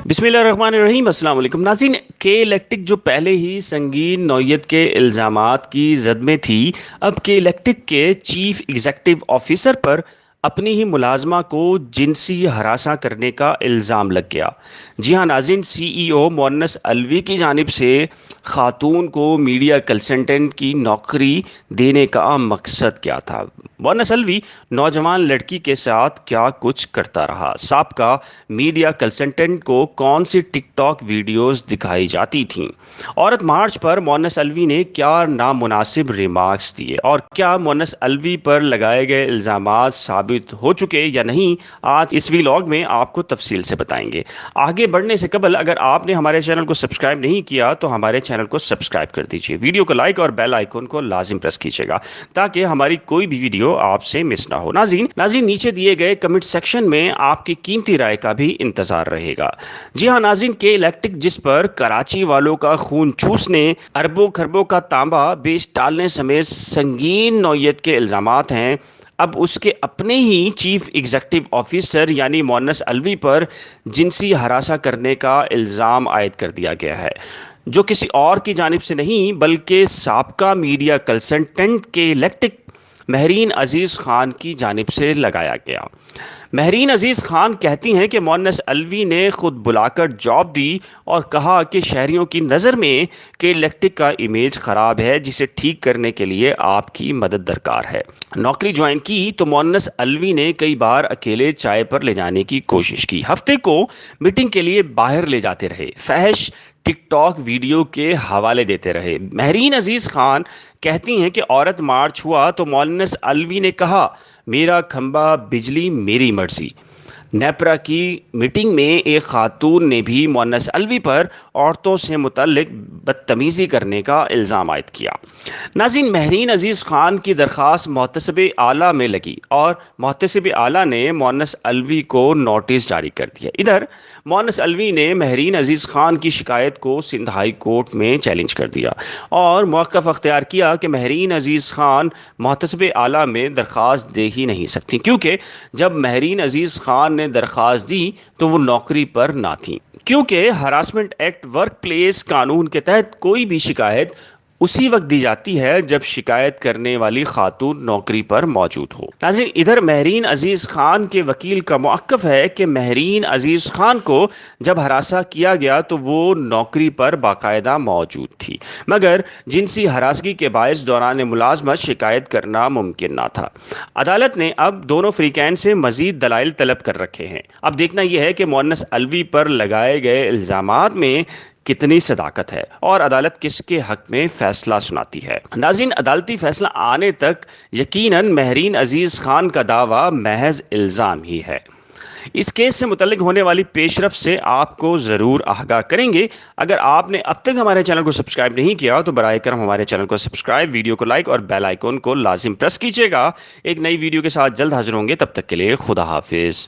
बिस्मिल्लाहिर्रहमानिर्रहीम। अस्सलाम वालेकुम नाज़रीन। के इलेक्ट्रिक जो पहले ही संगीन नौयत के इल्ज़ामात की जद में थी, अब के इलेक्ट्रिक के चीफ एग्जीक्यूटिव ऑफिसर पर अपनी ही मुलाजमा को जिनसी हरासा करने का इल्ज़ाम लग गया। जी हाँ नाज़रीन, CEO मोअन्नस अलवी की जानिब से खातून को मीडिया कंसल्टेंट की नौकरी देने का मकसद क्या था। मोअन्नस अलवी नौजवान लड़की के साथ क्या कुछ करता रहा। साबका मीडिया कंसल्टेंट को कौन सी टिकटॉक वीडियोस दिखाई जाती थीं। औरत मार्च पर मोअन्नस अलवी ने क्या नामुनासिब रिमार्क्स दिए और क्या मोअन्नस अलवी पर लगाए गए इल्ज़ामात साबित हो चुके या नहीं, आज इस व्लॉग में आपको तफसील से बताएंगे। आगे बढ़ने से कबल अगर आपने हमारे चैनल को सब्सक्राइब नहीं किया तो हमारे चैनल को सब्सक्राइब कर दीजिए, वीडियो को लाइक और बेल आइकन को लाजिम प्रेस कीजिएगा ताकि हमारी कोई भी वीडियो आपसे मिस ना हो। नाज़रीन नीचे दिए गए कमेंट सेक्शन में आपकी कीमती राय का भी इंतजार रहेगा। जी हाँ नाज़रीन, के इलेक्ट्रिक जिस पर कराची वालों का खून चूसने, अरबों खरबों का तांबा बेच डालने समेत संगीन नौयत के इल्ज़ामात हैं, अब उसके अपने ही चीफ एग्जीक्यूटिव ऑफिसर यानी मोअन्नस अलवी पर जिनसी हरासा करने का इल्ज़ाम आयद कर दिया गया है, जो किसी और की जानिब से नहीं बल्कि साबका मीडिया कंसल्टेंट के इलेक्ट्रिक महरीन अजीज़ ख़ान की जानिब से लगाया गया। महरीन अजीज़ ख़ान कहती हैं कि मोअन्नस अलवी ने ख़ुद बुलाकर जॉब दी और कहा कि शहरियों की नज़र में कि इलेक्ट्रिक का इमेज ख़राब है, जिसे ठीक करने के लिए आपकी मदद दरकार है। नौकरी ज्वाइन की तो मोअन्नस अलवी ने कई बार अकेले चाय पर ले जाने की कोशिश की, हफ्ते को मीटिंग के लिए बाहर ले जाते रहे, फहश टिकटॉक वीडियो के हवाले देते रहे। महरीन अजीज़ ख़ान कहती हैं कि औरत मार्च हुआ तो मोअन्नस अलवी ने कहा, मेरा खंबा बिजली मेरी मर्जी। नेपरा की मीटिंग में एक खातून ने भी मोअन्नस अलवी पर औरतों से मुतल्लिक बदतमीज़ी करने का इल्ज़ाम आयद किया। नाज़रीन, महरीन अजीज़ ख़ान की दरख्वास्त मोहतसब आला में लगी और मोहतसब आला ने मोअन्नस अलवी को नोटिस जारी कर दिया। इधर मोअन्नस अलवी ने महरीन अजीज़ ख़ान की शिकायत को सिंध हाई कोर्ट में चैलेंज कर दिया और मौक़िफ़ अख्तियार किया कि महरीन अजीज़ ख़ान मोहतसब आला में दरख्वास्त दे ही नहीं सकती, क्योंकि जब महरीन अजीज़ ख़ान ने दरख्वास्त दी तो वो नौकरी पर ना थी, क्योंकि हरासमेंट एक्ट वर्क प्लेस कानून के तहत कोई भी शिकायत उसी वक्त दी जाती है जब शिकायत करने वाली खातून नौकरी पर मौजूद हो। नाज़रीन, इधर महरीन अजीज़ ख़ान के वकील का मौक़िफ़ है कि महरीन अजीज़ ख़ान को जब हरासा किया गया तो वो नौकरी पर बाकायदा मौजूद थी, मगर जिनसी हरासगी के बायस दौरान मुलाजमत शिकायत करना मुमकिन ना था। अदालत ने अब दोनों फ़रीक़ैन से मज़ीद दलाइल तलब कर रखे हैं। अब देखना यह है कि मोअन्नस अलवी पर लगाए गए इल्ज़ामात में कितनी सदाकत है और अदालत किसके हक में फैसला सुनाती है। नाज़रीन, अदालती फैसला आने तक यकीनन महरीन अजीज़ ख़ान का दावा महज इल्ज़ाम ही है। इस केस से मुतल्लिक होने वाली पेशरफ से आपको ज़रूर आगाह करेंगे। अगर आपने अब तक हमारे चैनल को सब्सक्राइब नहीं किया तो बराए करम हमारे चैनल को सब्सक्राइब, वीडियो को लाइक और बेल आइकन को लाजिम प्रेस कीजिएगा। एक नई वीडियो के साथ जल्द हाजिर होंगे, तब तक के लिए खुदा हाफिज़।